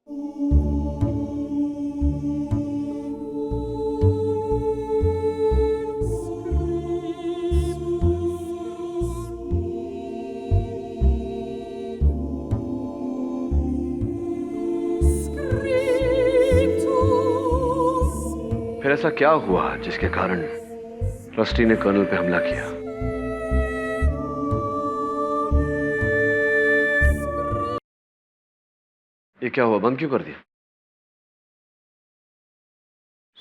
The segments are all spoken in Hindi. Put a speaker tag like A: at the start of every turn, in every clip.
A: फिर ऐसा क्या हुआ जिसके कारण रस्टी ने कर्नल पे हमला किया? ये क्या हुआ? बंद क्यों कर दिया?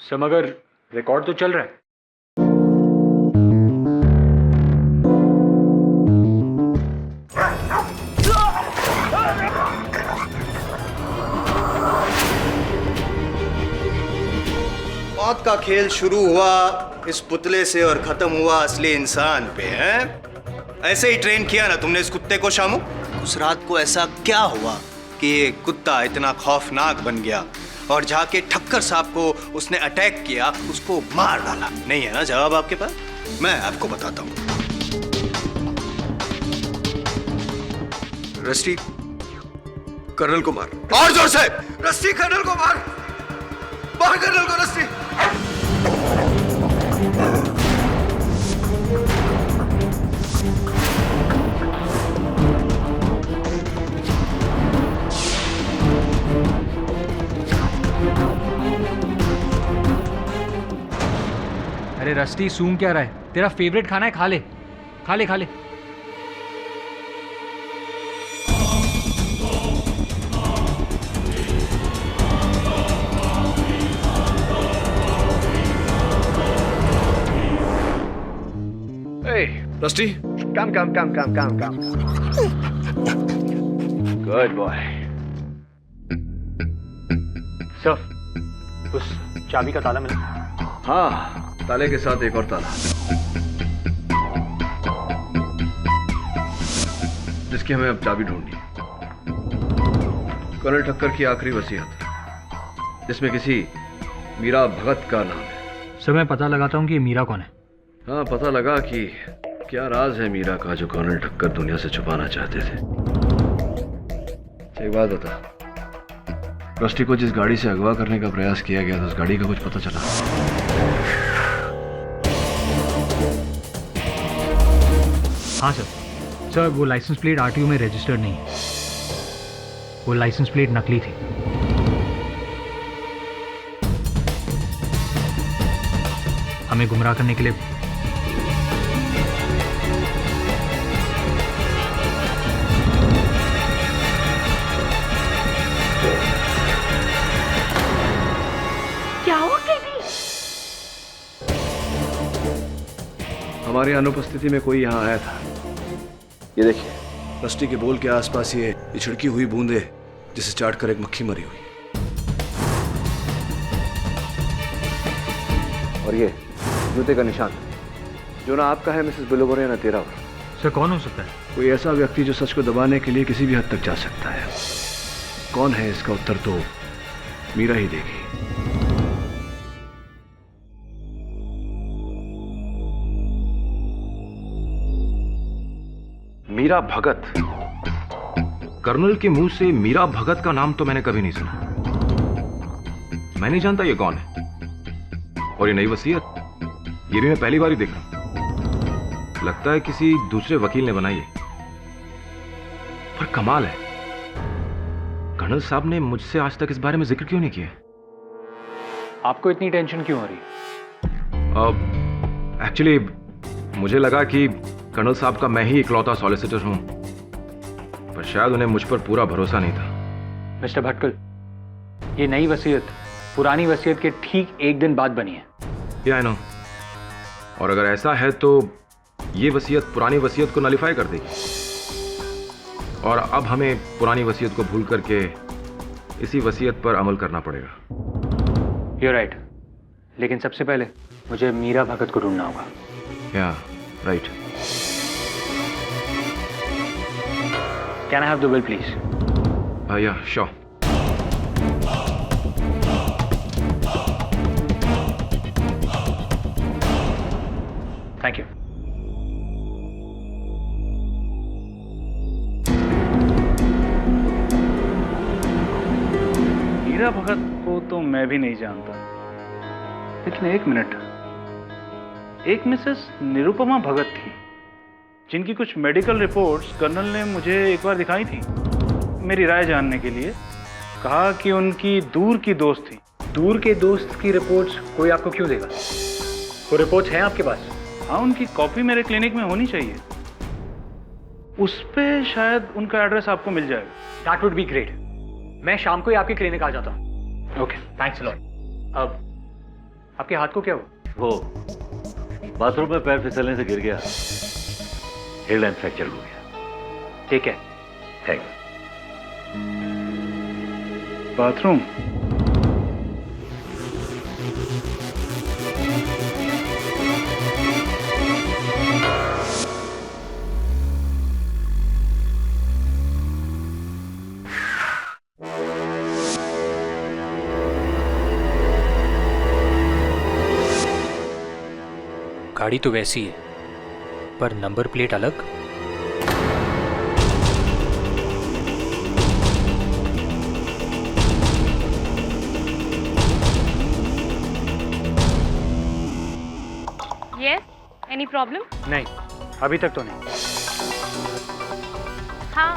B: सब मगर रिकॉर्ड तो चल रहा है।
C: मौत का खेल शुरू हुआ इस पुतले से और खत्म हुआ असली इंसान पे, हैं? ऐसे ही ट्रेन किया ना तुमने इस कुत्ते को शामू? उस रात को ऐसा क्या हुआ कि ये कुत्ता इतना खौफनाक बन गया और जाके ठक्कर साहब को उसने अटैक किया, उसको मार डाला? नहीं है ना जवाब आपके पास? मैं आपको बताता हूँ। रस्टी कर्नल को मार, और जोर से! रस्टी कर्नल को मार, मार कर्नल को रस्टी!
B: अरे रस्टी, सूंघ क्या रहा है? तेरा फेवरेट खाना है, खा ले खा ले खा ले।
A: Rusty, come. Good boy.
B: Sir, उस चाबी का ताला मिला?
A: हाँ, ताले के साथ एक और ताला, जिसकी हमें अब चाबी ढूंढनी है। कर्नल ठक्कर की आखिरी वसीयत, जिसमें किसी मीरा भगत का नाम है।
B: सर, मैं पता लगाता हूँ कि ये मीरा कौन है।
A: हाँ, पता लगा कि क्या राज है मीरा का जो कर्नल ठक्कर दुनिया से छुपाना चाहते थे। एक बात बता, रस्टी को जिस गाड़ी से अगवा करने का प्रयास किया गया था, उस गाड़ी का कुछ पता चला?
B: हाँ सर, वो लाइसेंस प्लेट आरटीओ में रजिस्टर्ड नहीं है। वो लाइसेंस प्लेट नकली थी। हमें गुमराह करने के लिए
A: हमारी अनुपस्थिति में कोई यहाँ आया था। ये देखिए, रस्टी के बोल के आसपास ये छिड़की हुई बूंदे, जिसे चाट कर एक मक्खी मरी हुई, और ये जूते का निशान जो ना आपका है मिसेस बिलोबोरे, ना तेरा।
B: सर, कौन हो सकता है?
A: कोई ऐसा व्यक्ति जो सच को दबाने के लिए किसी भी हद तक जा सकता है। कौन है, इसका उत्तर तो मीरा ही देगी।
D: मीरा भगत? कर्नल के मुंह से मीरा भगत का नाम तो मैंने कभी नहीं सुना। मैं नहीं जानता ये कौन है। और ये नई वसीयत, ये भी मैं पहली बार ही देख रहा हूं। लगता है किसी दूसरे वकील ने बनाई है। पर कमाल है, कर्नल साहब ने मुझसे आज तक इस बारे में जिक्र क्यों नहीं किया?
B: आपको इतनी टेंशन क्यों हो रही?
D: एक्चुअली मुझे लगा कि कर्नल साहब का मैं ही इकलौता सॉलिसिटर हूं, पर शायद उन्हें मुझ पर पूरा भरोसा नहीं था।
B: मिस्टर भटकल, ये नई वसीयत पुरानी वसीयत के ठीक एक दिन बाद बनी है।
D: I know. और अगर ऐसा है तो ये वसीयत पुरानी वसीयत को नलिफाई कर देगी, और अब हमें पुरानी वसीयत को भूल करके इसी वसीयत पर अमल करना पड़ेगा।
B: You're right, लेकिन सबसे पहले मुझे मीरा भगत को ढूंढना होगा।
D: या right.
B: Can I have the will, please?
D: Yeah, sure.
B: Thank you.
E: Meera Bhagat को तो मैं भी नहीं जानता, लेकिन एक मिनट, एक मिसेस निरुपमा भगत थी जिनकी कुछ मेडिकल रिपोर्ट्स कर्नल ने मुझे एक बार दिखाई थी मेरी राय जानने के लिए। कहा कि उनकी दूर की दोस्त थी।
B: दूर के दोस्त की रिपोर्ट्स कोई आपको क्यों देगा? वो रिपोर्ट्स हैं आपके पास?
E: हाँ, उनकी कॉपी मेरे क्लिनिक में होनी चाहिए। उस पे शायद उनका एड्रेस आपको मिल जाएगा।
B: That would be great. मैं शाम को ही आपके क्लिनिक आ जाता हूँ।
E: Okay,
B: thanks a lot. अब आपके हाथ को क्या हुआ?
F: वो बाथरूम में पैर फिसलने से गिर गया, हेयर लाइन फ्रैक्चर हो गया।
B: ठीक है,
F: थैंक्स।
E: बाथरूम?
G: गाड़ी तो वैसी है, पर नंबर प्लेट अलग।
H: Yes, any problem?
B: नहीं, अभी तक तो नहीं।
H: हाँ,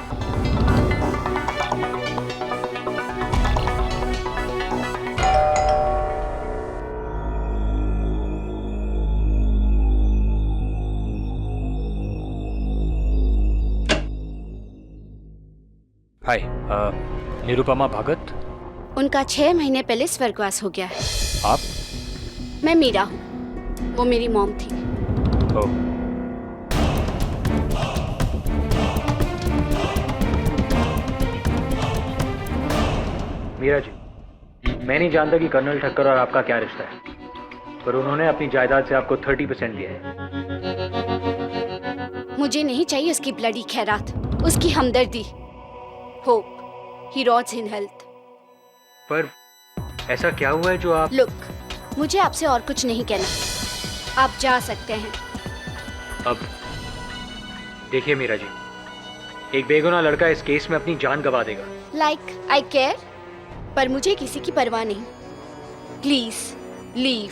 G: हाय, निरुपमा भगत।
I: उनका 6 महीने पहले स्वर्गवास हो गया है।
G: आप?
I: मैं मीरा हूँ, वो मेरी मॉम थी।
G: ओ,
B: मीरा जी, मैं नहीं जानता कि कर्नल ठक्कर और आपका क्या रिश्ता है, पर उन्होंने अपनी जायदाद से आपको 30% दिया है।
I: मुझे नहीं चाहिए उसकी ब्लडी खैरात, उसकी हमदर्दी। Hope he rots in health.
B: पर ऐसा क्या हुआ है जो आप...
I: लुक, मुझे आपसे और कुछ नहीं कहना, आप जा सकते हैं।
B: अब देखिए मीरा जी, एक बेगुनाह लड़का इस केस में अपनी जान गंवा देगा।
I: लाइक आई केयर, पर मुझे किसी की परवाह नहीं। Please leave.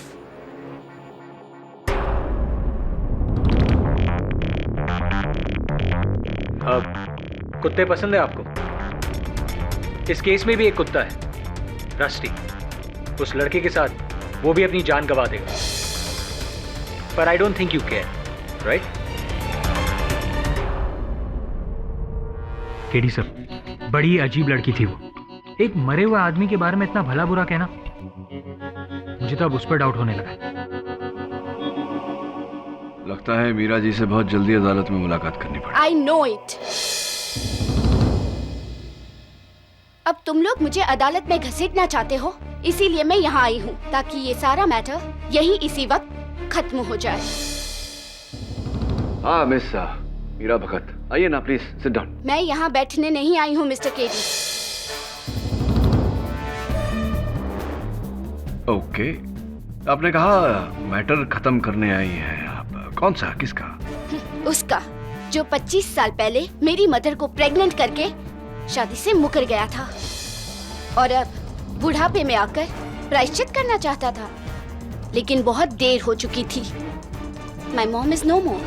B: अब कुत्ते पसंद है आपको? इस केस में भी एक कुत्ता है, रस्टी। उस लड़के के साथ वो भी अपनी जान गंवा देगा, पर I don't think you care, right? KD sir, बड़ी अजीब लड़की थी वो। एक मरे हुए आदमी के बारे में इतना भला बुरा कहना, मुझे तो अब उस पर डाउट होने लगा है।
A: लगता है मीरा जी से बहुत जल्दी अदालत में मुलाकात करनी पड़ेगी।
I: I know it. अब तुम लोग मुझे अदालत में घसीटना चाहते हो, इसीलिए मैं यहाँ आई हूँ, ताकि ये सारा मैटर यही इसी वक्त खत्म हो जाए।
A: हाँ मिस मीरा भगत, आइए ना प्लीज, सिट डाउन।
I: मैं यहाँ बैठने नहीं आई हूँ मिस्टर केडी।
A: ओके, आपने कहा मैटर खत्म करने आई हैं आप। कौन सा, किसका?
I: उसका जो 25 साल पहले मेरी मदर को प्रेग्नेंट करके शादी से मुकर गया था और अब बुढ़ापे में आकर प्रायश्चित करना चाहता था, लेकिन बहुत देर हो चुकी थी। माय मॉम इज नो मोर।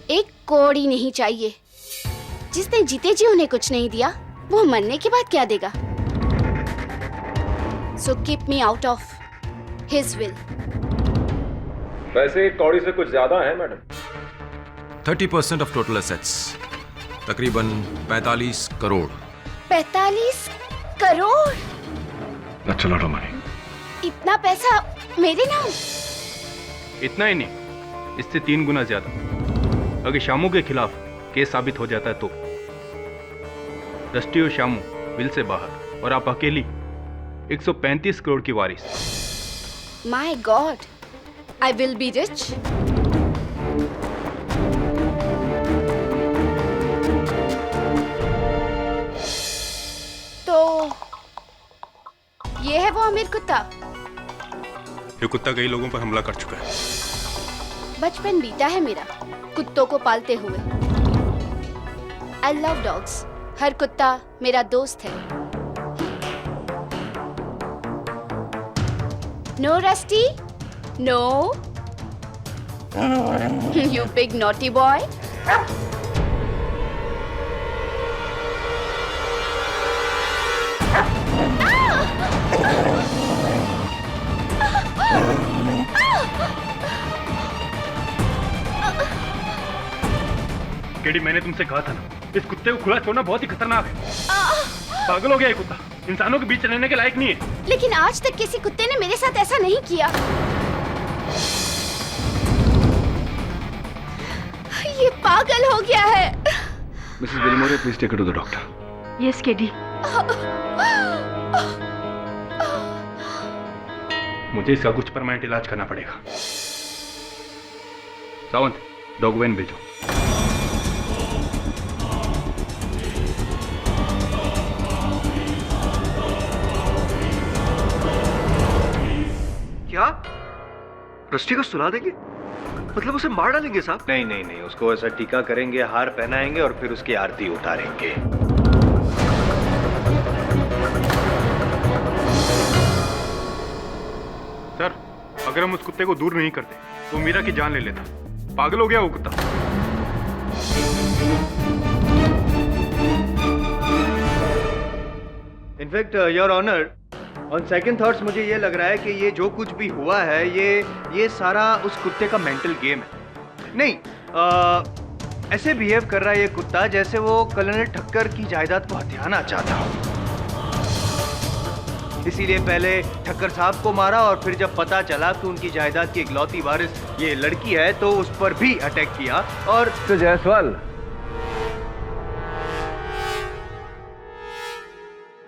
I: एक कौड़ी नहीं चाहिए। जिसने जीते जी उन्हें कुछ नहीं दिया, वो मरने के बाद क्या देगा? So keep me out of his will.
D: वैसे एक कौड़ी से कुछ ज्यादा है मैडम।
J: 30% ऑफ टोटल एसेट्स, तकरीबन 45 crore.
I: 45 crore?
A: That's a lot of money.
I: इतना पैसा मेरे नाम?
E: इतना ही नहीं, इससे 3 गुना ज्यादा। अगर शामू के खिलाफ केस साबित हो जाता है तो रस्टी और शामू बिल से बाहर और आप अकेली 135 करोड़ की वारिस।
I: My God, I will be rich. तो ये है वो अमीर कुत्ता?
J: ये कुत्ता कई लोगों पर हमला कर चुका है।
I: बचपन बीता है मेरा कुत्तों को पालते हुए। I love dogs. हर कुत्ता मेरा दोस्त है। No, Rusty? No? You big naughty boy.
J: KD, मैंने तुमसे कहा था ना, इस कुत्ते को खुला छोड़ना बहुत ही खतरनाक है। पागल हो गया ये कुत्ता, इंसानों के बीच रहने के लायक नहीं है।
I: लेकिन आज तक किसी कुत्ते ने मेरे साथ ऐसा नहीं किया। ये पागल हो गया है।
A: मिसेस विलिमोरे, please take it to the doctor.
H: Yes KD.
J: मुझे इसका कुछ परमानेंट इलाज करना पड़ेगा। सावंत, डॉग वैन भेजो।
A: क्या रस्टी को सुला देंगे? मतलब उसे मार डालेंगे साहब?
C: नहीं नहीं नहीं, उसको ऐसा टीका करेंगे, हार पहनाएंगे और फिर उसकी आरती उतारेंगे।
J: सर, अगर हम उस कुत्ते को दूर नहीं करते तो मीरा की जान ले लेता। पागल हो गया वो कुत्ता।
C: In fact your honour, on second thoughts मुझे ये लग रहा है कि ये जो कुछ भी हुआ है ये सारा उस कुत्ते का मेंटल गेम है। नहीं, ऐसे बिहेव कर रहा है ये कुत्ता जैसे वो कर्नल ठक्कर की जायदाद को हथियाना चाहता हो। इसीलिए पहले ठक्कर साहब को मारा और फिर जब पता चला कि उनकी जायदाद की इकलौती वारिस ये लड़की है तो उस पर भी अटैक किया। और
A: तो जायसवाल,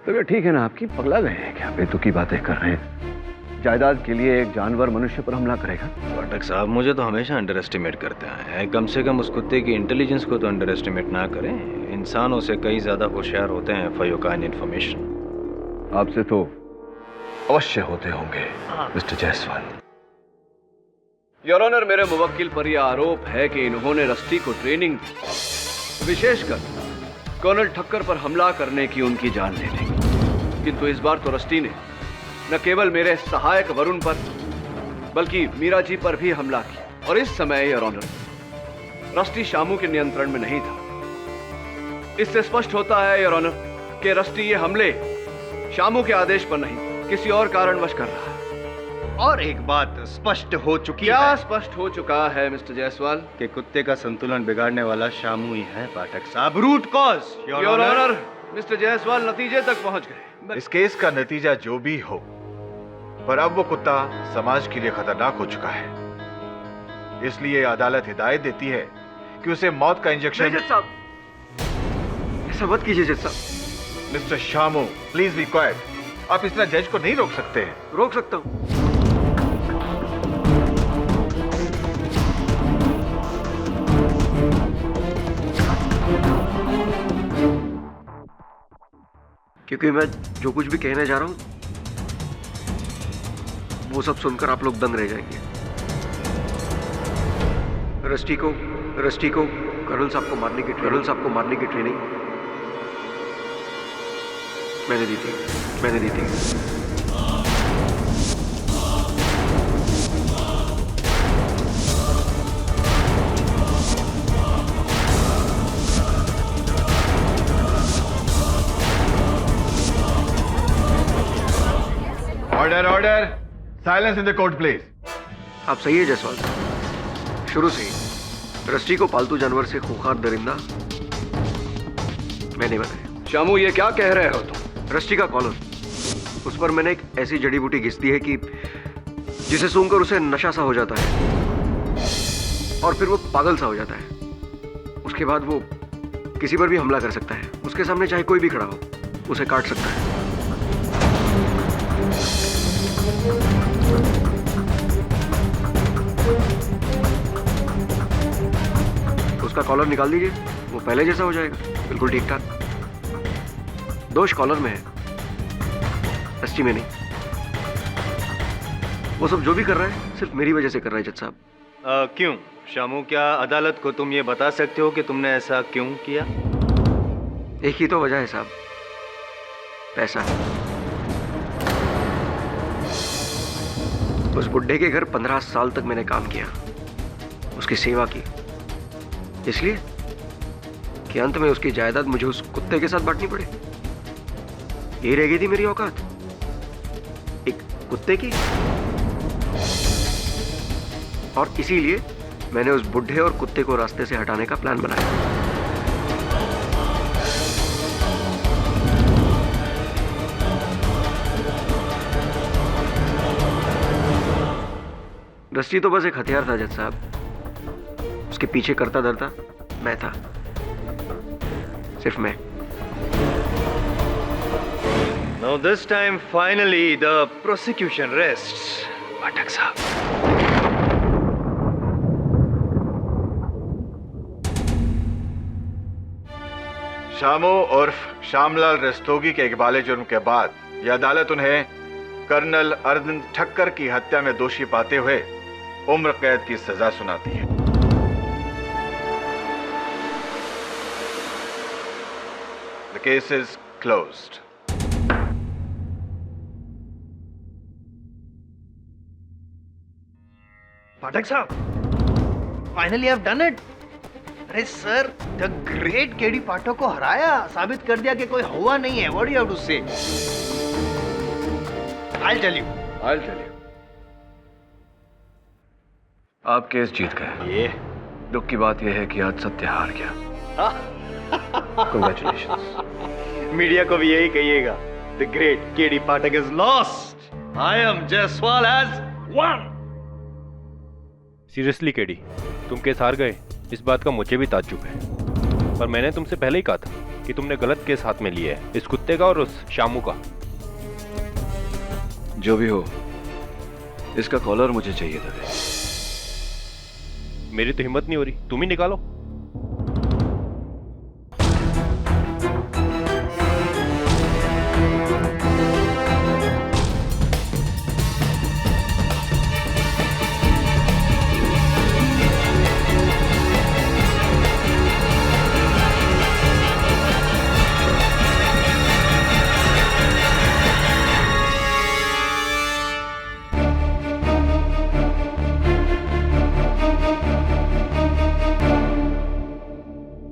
A: तो ठीक है ना आपकी? पगला गए हैं क्या? बेतुकी बातें कर रहे हैं। जायदाद के लिए एक जानवर मनुष्य पर हमला करेगा?
C: पाठक साहब, मुझे तो हमेशा अंडर एस्टिमेट करते हैं। कम से कम उस कुत्ते की इंटेलिजेंस को तो अंडर एस्टिमेट ना करें। इंसानों से कई ज्यादा होशियार होते हैं फॉर योर काइंड इंफॉर्मेशन।
A: आपसे तो अवश्य होते होंगे मिस्टर जायसवाल। योर ऑनर, मेरे मुवक्किल पर यह आरोप है कि इन्होंने रस्टी को ट्रेनिंग दी, विशेषकर कर्नल ठक्कर पर हमला करने की, उनकी जान लेने की। किंतु इस बार तो रस्टी ने न केवल मेरे सहायक वरुण पर बल्कि मीरा जी पर भी हमला किया। और इस समय योर ऑनर, रस्टी शामू के नियंत्रण में नहीं था। इससे स्पष्ट होता है योर ऑनर कि रस्टी ये हमले शामू के आदेश पर नहीं, किसी और कारणवश कर रहा है।
C: और एक बात स्पष्ट हो चुकी है।
A: क्या स्पष्ट हो चुका है मिस्टर जायसवाल?
C: कि कुत्ते का संतुलन बिगाड़ने वाला शामू ही है पाठक साहब। Root cause
A: your honour, mister Jaiswal नतीजे तक पहुंच गए।
K: इस केस का नतीजा जो भी हो, पर अब वो कुत्ता समाज के लिए खतरनाक हो चुका है। इसलिए अदालत हिदायत देती है कि उसे मौत का इंजेक्शन।
A: जज साहब, ऐसा मत कीजिए जज साहब।
K: Mister Shamu, please be quite. आप इस तरह जज को नहीं रोक सकते हैं।
A: रोक सकता हूं। क्योंकि मैं जो कुछ भी कहने जा रहा हूं वो सब सुनकर आप लोग दंग रह जाएंगे। रस्टी को कर्नल साहब को मारने की ट्रेनिंग मैंने दी थी।
K: Order, silence in the court please.
A: आप सही है जायसवाल साहब, शुरू से ही रस्टी को पालतू जानवर से खूंखार दरिंदा मैंने बनाया। शामू, ये क्या कह रहे हो तुम? रस्टी का कॉलर, उस पर मैंने एक ऐसी जड़ी बूटी घिस दी है कि जिसे सूंघकर उसे नशा सा हो जाता है और फिर वो पागल सा हो जाता है। उसके बाद वो किसी पर भी हमला कर सकता है। उसके सामने चाहे कोई भी खड़ा हो, उसे काट सकता है। उसका कॉलर निकाल दीजिए, वो पहले जैसा हो जाएगा, बिल्कुल ठीक ठाक। दोष कॉलर में है, रस्टी में नहीं। वो सब जो भी कर रहा है सिर्फ मेरी वजह से कर रहा है जज साहब।
C: क्यों शामू, क्या अदालत को तुम ये बता सकते हो कि तुमने ऐसा क्यों किया?
A: एक ही तो वजह है साहब, पैसा। उस बुड्ढे के घर 15 साल तक मैंने काम किया, उसकी सेवा की, इसलिए कि अंत में उसकी जायदाद मुझे उस कुत्ते के साथ बांटनी पड़े। यही रह गई थी मेरी औकात, एक कुत्ते की। और इसीलिए मैंने उस बुड्ढे और कुत्ते को रास्ते से हटाने का प्लान बनाया। रस्सी तो बस एक हथियार था जज साहब, उसके पीछे करता धरता मैं था, सिर्फ मैं।
C: Now this time finally the prosecution rests, पाठक साहब।
K: शामू उर्फ श्यामलाल रस्तोगी के इकबाले जुर्म के बाद यह अदालत उन्हें कर्नल अरविंद ठक्कर की हत्या में दोषी पाते हुए उम्र कैद की सजा सुनाती है। The case is closed.
C: पाठक साहब, finally I have done it. अरे सर, द ग्रेट केडी पाठक को हराया, साबित कर दिया कि कोई हुआ नहीं है। What do you have to say? I'll tell you.
A: आप केस जीत गए।
C: ये
A: दुख की बात यह है कि आज सत्य हार गया। Congratulations.
C: मीडिया को भी यही कहिएगा, the great KD Pathak is lost, I am Jaiswal has one.
J: Seriously KD, तुम केस हार गए, इस बात का मुझे भी ताज्जुब है। पर मैंने तुमसे पहले ही कहा था कि तुमने गलत केस हाथ में लिया है, इस कुत्ते का और उस शामू का।
A: जो भी हो, इसका कॉलर मुझे चाहिए था।
J: मेरी तो हिम्मत नहीं हो रही, तुम ही निकालो।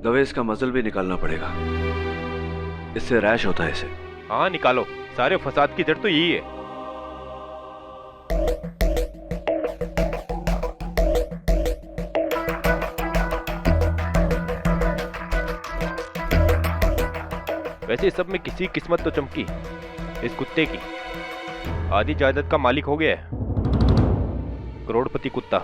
A: दवे इसका मजल भी निकालना पड़ेगा, इससे रैश होता है इसे।
J: हाँ निकालो, सारे फसाद की जड़ तो यही है। वैसे इस सब में किसी किस्मत तो चमकी, इस कुत्ते की। आधी जायदाद का मालिक हो गया है, करोड़पति कुत्ता।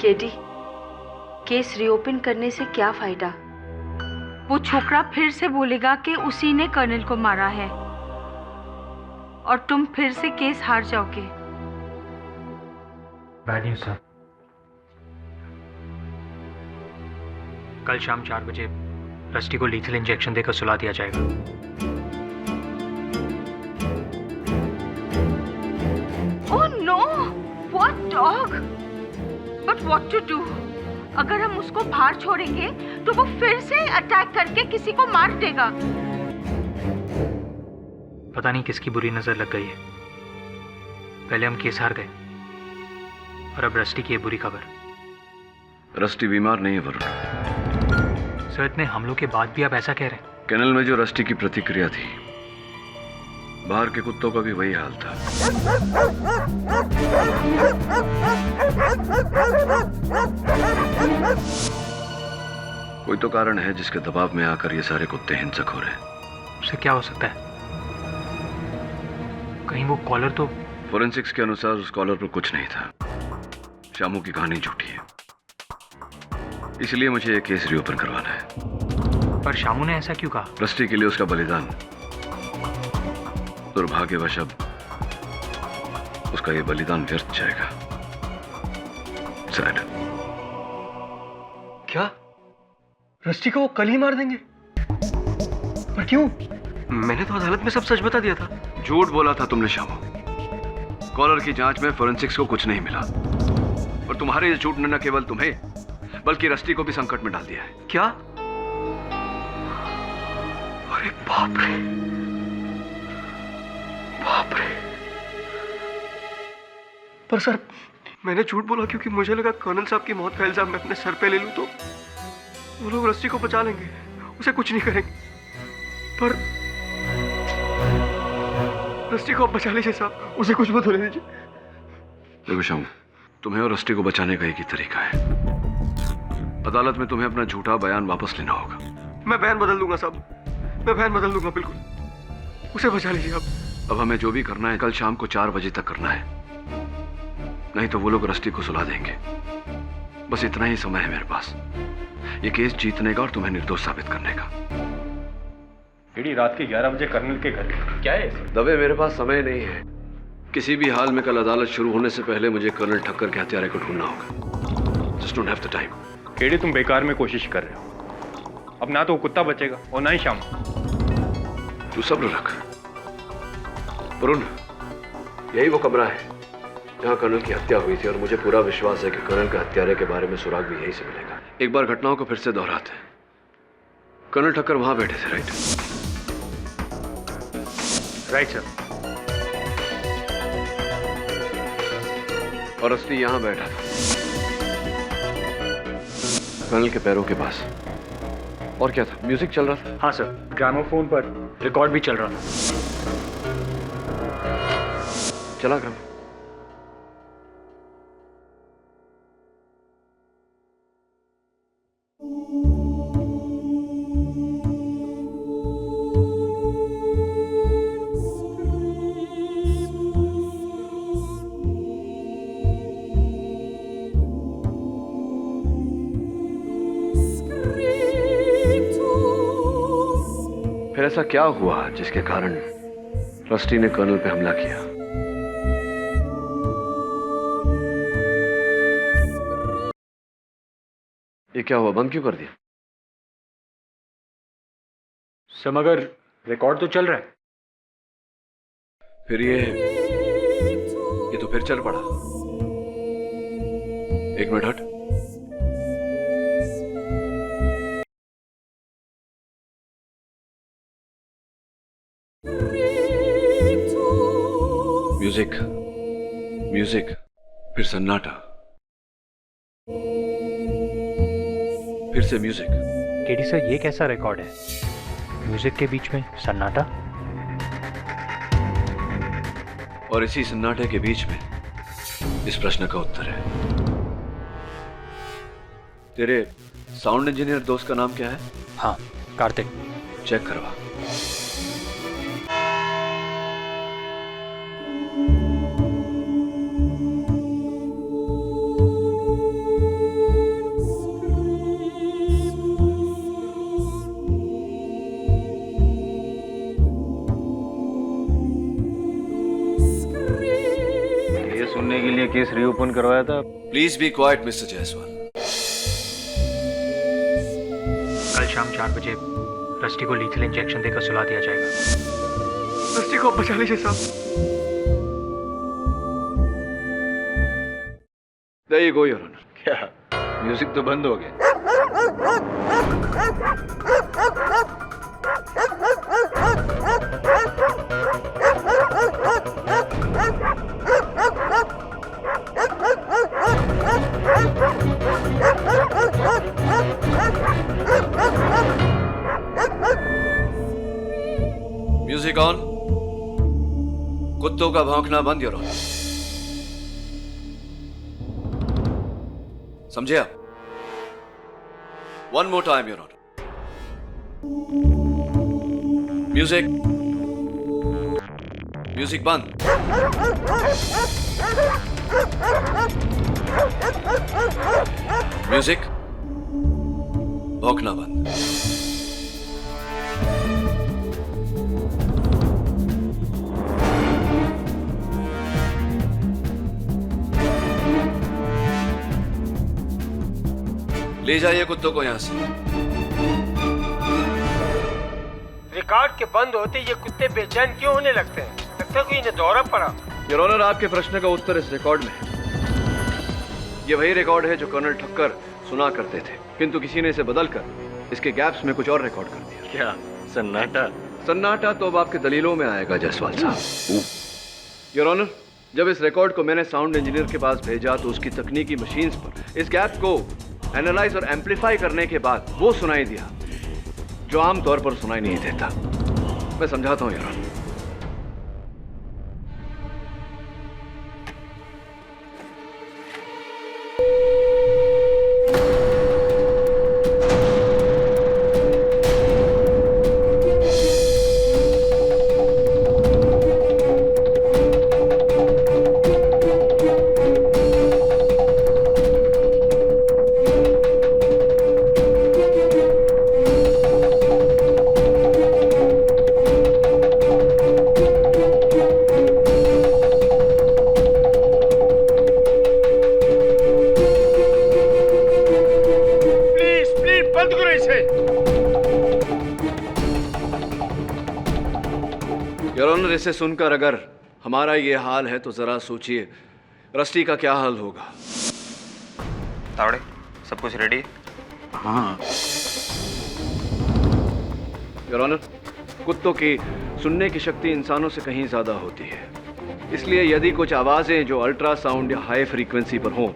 H: केडी, केस रीओपन करने से क्या फायदा? वो छोकरा फिर से बोलेगा कि उसी ने कर्नल को मारा है और तुम फिर से केस हार जाओगे।
B: बैड न्यूज़ सर, कल शाम 4 बजे रस्टी को लीथल इंजेक्शन देकर सुला दिया जाएगा।
H: Oh no, what dog? But what to do? अगर हम उसको बाहर छोड़ेंगे तो वो फिर से अटैक करके किसी को मार देगा।
B: पता नहीं किसकी बुरी नजर लग गई है। पहले हम केस हार गए और अब रस्टी की ये बुरी खबर।
A: रस्टी बीमार नहीं है वरुण।
B: सर, इतने हमलों के बाद भी आप ऐसा कह रहे हैं?
A: कैनल में जो रस्टी की प्रतिक्रिया थी, बाहर के कुत्तों का भी वही हाल था। कोई तो कारण है जिसके दबाव में आकर ये सारे कुत्ते हिंसक हो रहे हैं।
B: उसे क्या हो सकता है? कहीं वो कॉलर तो...
A: फोरेंसिक्स के अनुसार उस कॉलर पर कुछ नहीं था। शामू की कहानी झूठी है। इसलिए मुझे ये केस रीओपन करवाना है।
B: पर शामू ने ऐसा क्यों कहा?
A: रस्टी के लिए उसका बलिदान दुर्भाग्यवश अब उसका ये बलिदान व्यर्थ जाएगा। सैड।
B: क्या रस्टी को वो कल ही मार देंगे? पर क्यों? मैंने तो अदालत में सब सच बता दिया था।
A: झूठ बोला था तुमने शामू। कॉलर की जांच में फोरेंसिक्स को कुछ नहीं मिला और तुम्हारे ये झूठ ने न केवल तुम्हें बल्कि रस्टी को भी संकट में डाल दिया है।
B: क्या? अरे बाप रे, बाप रे। पर सर, मैंने झूठ बोला क्योंकि मुझे लगा कर्नल साहब की मौत का इल्जाम मैं अपने सर पे ले लूं तो वो लोग रस्टी को बचा लेंगे, उसे कुछ नहीं करेंगे। पर रस्टी को आप बचा लीजिए साहब, उसे कुछ मत होने दीजिए।
A: देखो शामू, तुम्हें और रस्टी को बचाने का एक ही तरीका है। अदालत में तुम्हें अपना झूठा बयान वापस लेना होगा।
B: मैं बयान बदल दूंगा साहब, मैं बयान बदल दूंगा बिल्कुल। उसे बचा लीजिए आप।
A: अब हमें जो भी करना है कल शाम को 4 बजे तक करना है, नहीं तो वो लोग रस्टी को सुला देंगे। बस इतना ही समय है मेरे पास, ये केस जीतने का और तुम्हें निर्दोष साबित करने का।
J: एडी रात के 11 बजे कर्नल के घर क्या है?
A: दबे, मेरे पास समय नहीं है। किसी भी हाल में कल अदालत शुरू होने से पहले मुझे कर्नल ठक्कर के हत्यारे को ढूंढना होगा। Just don't have the time.
J: Eddie तुम बेकार में कोशिश कर रहे हो। अब ना तो वो कुत्ता बचेगा और ना ही शाम।
A: तू सब्र रख वरुण, यही वो कमरा है जहां कर्नल की हत्या हुई थी और मुझे पूरा विश्वास है कि कर्नल के हत्यारे के बारे में सुराग भी यहीं से मिलेगा। एक बार घटनाओं को फिर से दोहराते हैं। कर्नल ठक्कर वहां बैठे थे, राइट?
B: Right sir.
A: और रस्टी यहां बैठा था कर्नल के पैरों के पास। और क्या था? म्यूजिक चल रहा था?
B: हाँ सर, ग्रामोफोन पर रिकॉर्ड भी चल रहा था।
A: चला ग्राम। फिर ऐसा क्या हुआ जिसके कारण रस्टी ने कर्नल पे हमला किया? ये क्या हुआ? बंद क्यों कर दिया?
B: सर मगर रिकॉर्ड तो चल रहा है।
A: फिर ये तो फिर चल पड़ा। एक मिनट हट। म्यूजिक, म्यूजिक, फिर सन्नाटा, फिर से म्यूजिक।
G: केडी सर, ये कैसा रिकॉर्ड है? म्यूजिक के बीच में सन्नाटा?
A: और इसी सन्नाटे के बीच में इस प्रश्न का उत्तर है। तेरे साउंड इंजीनियर दोस्त का नाम क्या है?
G: हाँ, कार्तिक।
A: चेक करवा।
J: सुनने के लिए केस रीओपन करवाया था।
A: Please be quite mister Jaiswal.
B: कल शाम 4 बजे रस्टी को लीथल इंजेक्शन देकर सुला दिया जाएगा। रस्टी को बचा लीजिए साहब।
A: There you go, Your Honor.
K: क्या म्यूजिक तो बंद हो गया?
A: Music on. कुत्तों का भौंकना बंद, योर ऑनर। समझे आप? One more time, your honour. Music, music बंद। म्यूजिक। भौंकना बंद। ले जाइए कुत्तों को यहां से।
L: रिकॉर्ड के बंद होते ये कुत्ते बेचैन क्यों होने लगते हैं? लगता है कोई इन्हें दौरा पड़ा।
A: योर ऑनर, आपके प्रश्न का उत्तर इस रिकॉर्ड में है। ये वही रिकॉर्ड है जो कर्नल ठक्कर सुना करते थे, किंतु किसी ने इसे बदलकर इसके गैप्स में कुछ और रिकॉर्ड कर दिया।
J: क्या सन्नाटा?
A: सन्नाटा तो अब आपके दलीलों में आएगा जायसवाल साहब। योर ऑनर, जब इस रिकॉर्ड को मैंने साउंड इंजीनियर के पास भेजा तो उसकी तकनीकी मशीन्स पर इस गैप को एनालाइज और एम्पलीफाई करने के बाद वो सुनाई दिया जो आमतौर पर सुनाई नहीं देता। मैं समझाता हूं यार। इसे सुनकर अगर हमारा ये हाल है तो जरा सोचिए रस्टी का क्या हाल होगा।
J: तावड़े, सब कुछ रेडी?
E: हाँ।
A: योर ऑनर, कुत्तों की सुनने की शक्ति इंसानों से कहीं ज्यादा होती है, इसलिए यदि कुछ आवाजें जो अल्ट्रासाउंड या हाई फ्रीक्वेंसी पर हों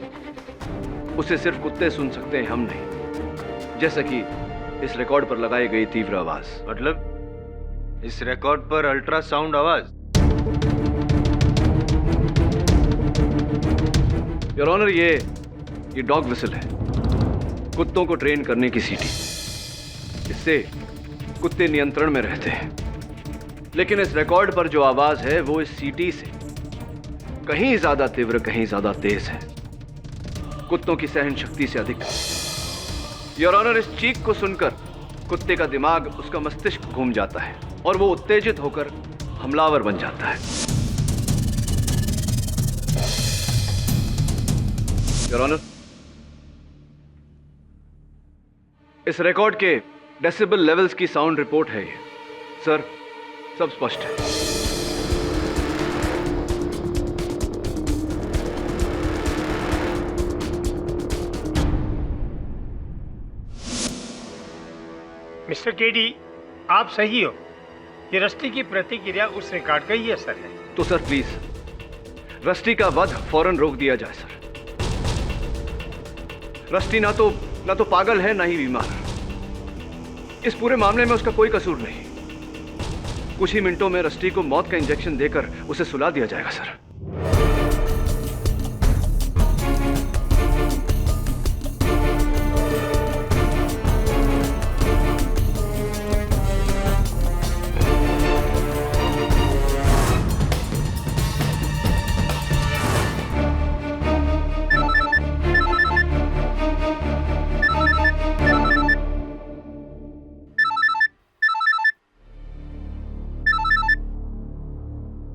A: उसे सिर्फ कुत्ते सुन सकते हैं, हम नहीं। जैसे कि इस रिकॉर्ड पर लगाई गई तीव्र आवाज।
C: मतलब इस रिकॉर्ड पर अल्ट्रासाउंड आवाज?
A: योर ऑनर, ये डॉग विसल है, कुत्तों को ट्रेन करने की सीटी। इससे कुत्ते नियंत्रण में रहते हैं, लेकिन इस रिकॉर्ड पर जो आवाज है वो इस सीटी से कहीं ज्यादा तीव्र, कहीं ज्यादा तेज है, कुत्तों की सहन शक्ति से अधिक। योर ऑनर, इस चीख को सुनकर कुत्ते का दिमाग, उसका मस्तिष्क घूम जाता है और वो उत्तेजित होकर हमलावर बन जाता है। योर ऑनर, इस रिकॉर्ड के डेसिबल लेवल्स की साउंड रिपोर्ट है ये। सर, सब स्पष्ट है।
L: मिस्टर केडी, आप सही हो। ये रस्टी की प्रतिक्रिया उस रिकॉर्ड का ही असर है।
A: तो सर प्लीज रस्टी का वध फौरन रोक दिया जाए सर। रस्टी ना तो पागल है, ना ही बीमार। इस पूरे मामले में उसका कोई कसूर नहीं। कुछ ही मिनटों में रस्टी को मौत का इंजेक्शन देकर उसे सुला दिया जाएगा सर।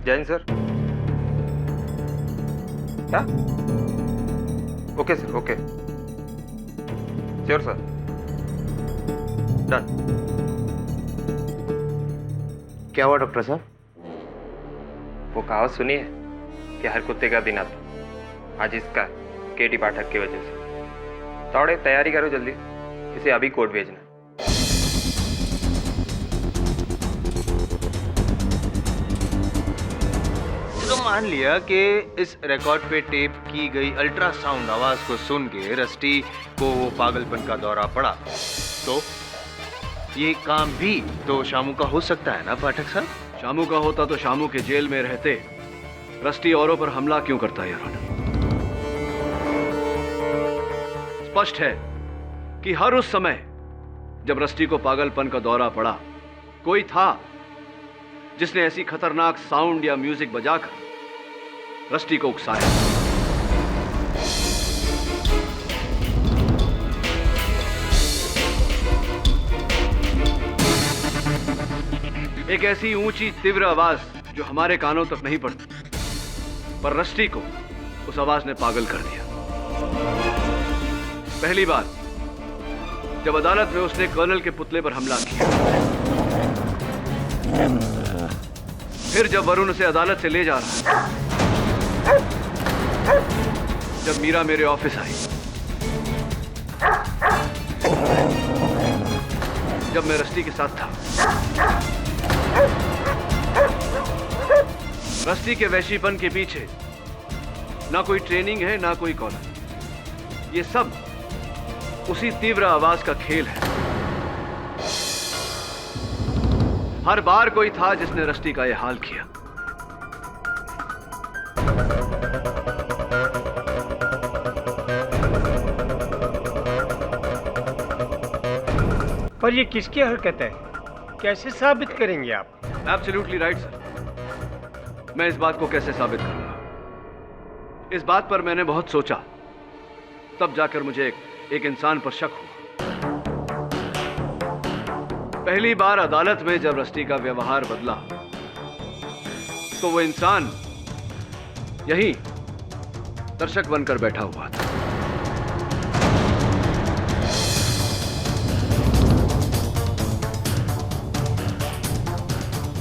J: जैन सर। क्या? Okay sir, okay, sure sir, done. क्या हुआ डॉक्टर साहब? वो कहावत सुनी है कि हर कुत्ते का दिन आता, आज इसका केटी पाठक की वजह से। थोड़े तैयारी करो जल्दी, इसे अभी कोर्ट भेजना।
C: तो मान लिया कि इस रिकॉर्ड पे टेप की गई अल्ट्रासाउंड आवाज को सुन के रस्टी को वो पागलपन का दौरा पड़ा, तो ये काम भी तो शामू का हो सकता है ना पाठक साहब?
A: शामू का होता तो शामू के जेल में रहते रस्टी औरों पर हमला क्यों करता है? स्पष्ट है कि हर उस समय जब रस्टी को पागलपन का दौरा पड़ा, कोई था जिसने ऐसी खतरनाक साउंड या म्यूजिक बजाकर रस्टी को उकसाया। एक ऐसी ऊंची तीव्र आवाज जो हमारे कानों तक नहीं पड़ती, पर रस्टी को उस आवाज ने पागल कर दिया। पहली बार जब अदालत में उसने कर्नल के पुतले पर हमला किया, फिर जब वरुण उसे अदालत से ले जा रहा, जब मीरा मेरे ऑफिस आई, जब मैं रस्टी के साथ था, रस्टी के वैशीपन के पीछे ना कोई ट्रेनिंग है ना कोई कॉलर। ये सब उसी तीव्र आवाज का खेल है। हर बार कोई था जिसने रस्टी का यह हाल किया।
L: पर ये किसकी हरकत है? कैसे साबित करेंगे आप?
A: Absolutely right sir. मैं इस बात को कैसे साबित करूंगा? इस बात पर मैंने बहुत सोचा, तब जाकर मुझे एक इंसान पर शक हुआ। पहली बार अदालत में जब रस्टी का व्यवहार बदला, तो वो इंसान यहीं दर्शक बनकर बैठा हुआ था।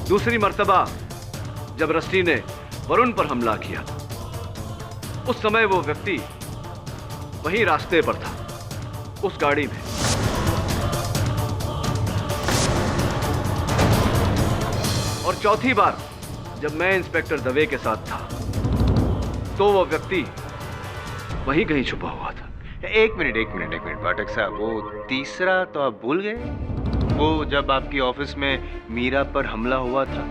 A: दूसरी मर्तबा जब रस्टी ने वरुण पर हमला किया, उस समय वो व्यक्ति वहीं रास्ते पर था, उस गाड़ी में। और चौथी बार जब मैं इंस्पेक्टर दवे के साथ था, तो वो व्यक्ति वहीं कहीं छुपा हुआ था।
C: एक मिनट पाठक साहब, वो तीसरा तो आप भूल गए? वो जब आपकी ऑफिस में मीरा पर हमला हुआ था।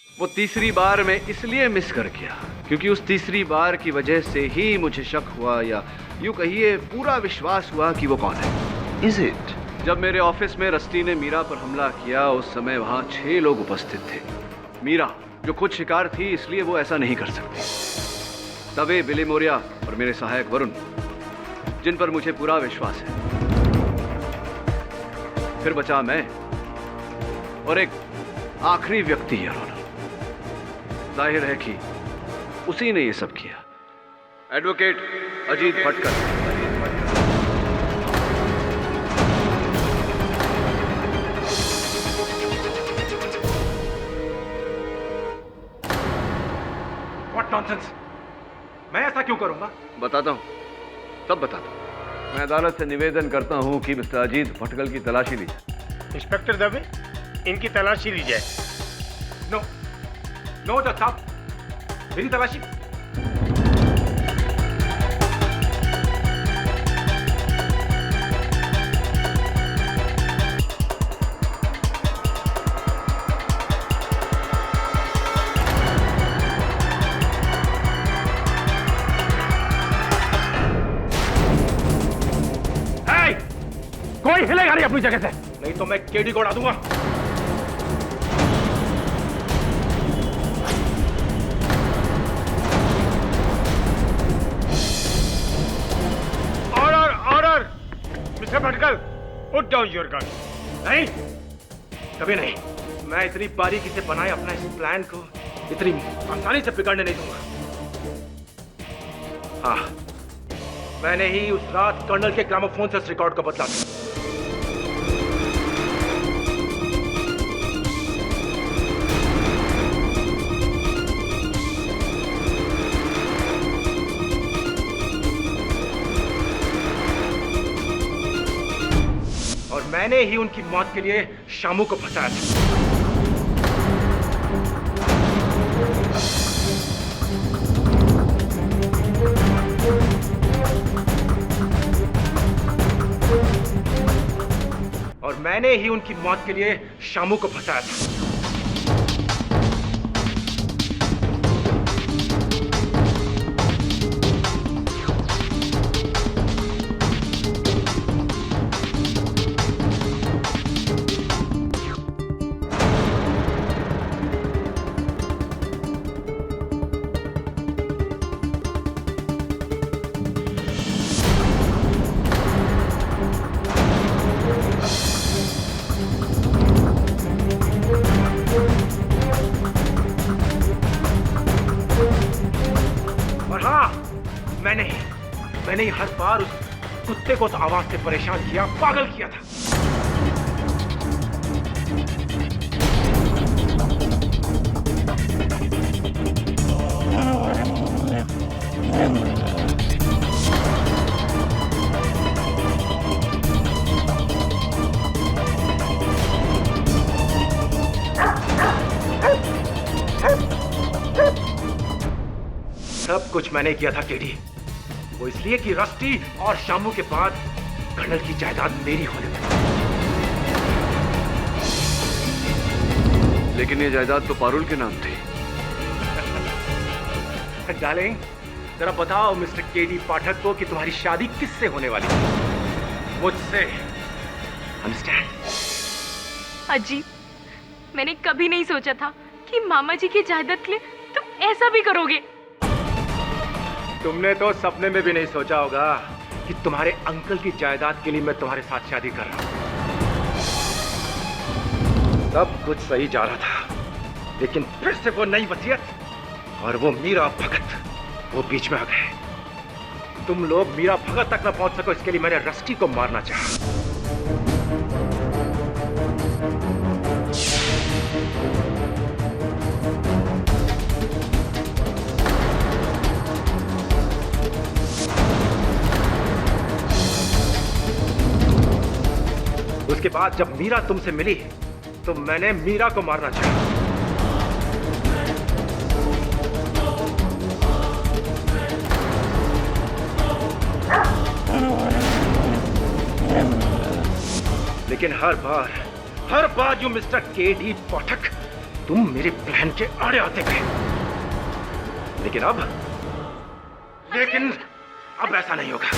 A: वो तीसरी बार मैं इसलिए मिस कर गया क्योंकि उस तीसरी बार की वजह से ही मुझे शक हुआ, या यूं कहिए पूरा विश्वास हुआ कि वो कौन है।
C: Is it?
A: जब मेरे ऑफिस में रस्टी ने मीरा पर हमला किया, उस समय वहां 6 लोग उपस्थित थे। मीरा जो खुद शिकार थी, इसलिए वो ऐसा नहीं कर सकती। दवे, बिली मोरिया और मेरे सहायक वरुण, जिन पर मुझे पूरा विश्वास है। फिर बचा मैं और एक आखिरी व्यक्ति है रोनल। जाहिर है कि उसी ने ये सब किया। Advocate Ajit Bhatkal.
D: What nonsense? मैं ऐसा क्यों करूंगा?
A: बताता हूं, तब बताता हूं। मैं अदालत से निवेदन करता हूं कि मिस्टर अजीत भटकल की तलाशी ली जाए।
L: इंस्पेक्टर दवे, इनकी तलाशी ली जाए।
D: नो नो जज साहब, मेरी तलाशी।
B: कोई हिलेगा नहीं अपनी जगह से, नहीं तो मैं केडी को उड़ा दूंगा।
L: Order order, mister Bhatkal, put down your gun.
B: नहीं, कभी नहीं। मैं इतनी बारीकी से बनाए अपना इस प्लान को इतनी आसानी से बिगाड़ने नहीं दूंगा। हाँ, मैंने ही उस रात कर्नल के ग्रामोफोन से उस रिकॉर्ड को बदला था। और मैंने ही उनकी मौत के लिए शामू को फंसाया था। और मैंने ही उनकी मौत के लिए शामू को फंसाया था।
D: मैंने ही हर बार उस कुत्ते को तो आवाज से परेशान किया, पागल किया था। सब कुछ मैंने किया था केडी, वो इसलिए कि रस्टी और शामू के बाद कर्नल की जायदाद मेरी होने लगी।
A: लेकिन ये जायदाद तो पारुल के नाम थी।
D: डार्लिंग, जरा बताओ मिस्टर केडी पाठक को कि तुम्हारी शादी किससे होने वाली है? मुझसे। अंडरस्टैंड?
H: अजी, मैंने कभी नहीं सोचा था कि मामा जी की जायदाद के लिए तुम ऐसा भी करोगे।
D: तुमने तो सपने में भी नहीं सोचा होगा कि तुम्हारे अंकल की जायदाद के लिए मैं तुम्हारे साथ शादी कर रहा हूं। सब कुछ सही जा रहा था, लेकिन फिर से वो नई वसीयत और वो मीरा भगत वो बीच में आ गए। तुम लोग मीरा भगत तक न पहुंच सको, इसके लिए मैंने रस्टी को मारना चाहा। उसके बाद जब मीरा तुमसे मिली तो मैंने मीरा को मारना चाहा। लेकिन हर बार यू मिस्टर केडी पाठक, तुम मेरे प्लान के आड़े आते गए। लेकिन अब ऐसा नहीं होगा।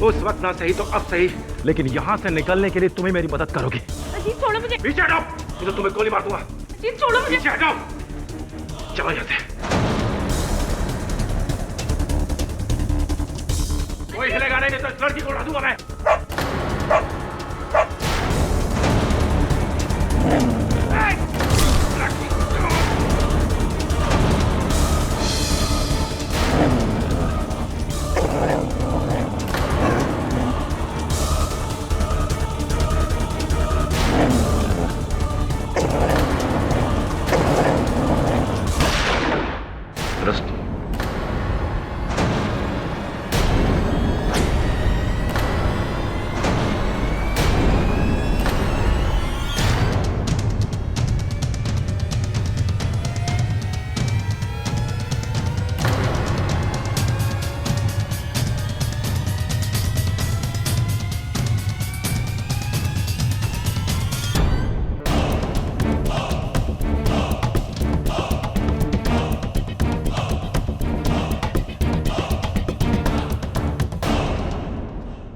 D: उस वक्त ना सही तो अब सही, लेकिन यहां से निकलने के लिए तुम्हें मेरी मदद करोगे।
H: अजीत छोड़ो मुझे।
D: पीछे हटाओ, नहीं तो तुम्हें गोली मार दूंगा।
H: अजीत छोड़ो मुझे।
D: पीछे हटाओ, चलो यहाँ से। कोई हिलेगा नहीं तो इस लड़की को उड़ा दूंगा मैं।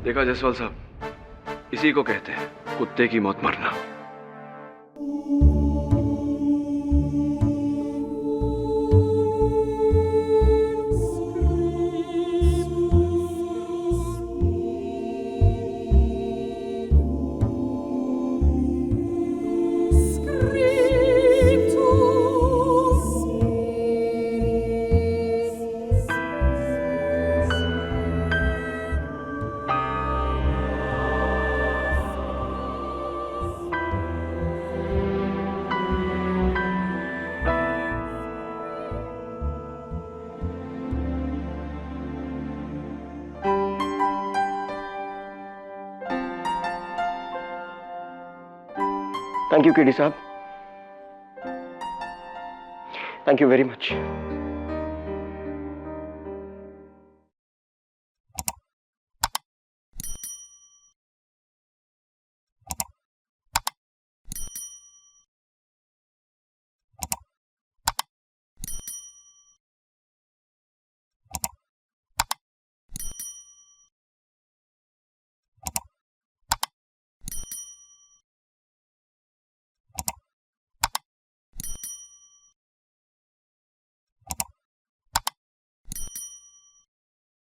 A: देखा जायसवाल साहब, इसी को कहते हैं कुत्ते की मौत मरना।
J: थैंक यू केडी साहब, थैंक यू वेरी मच।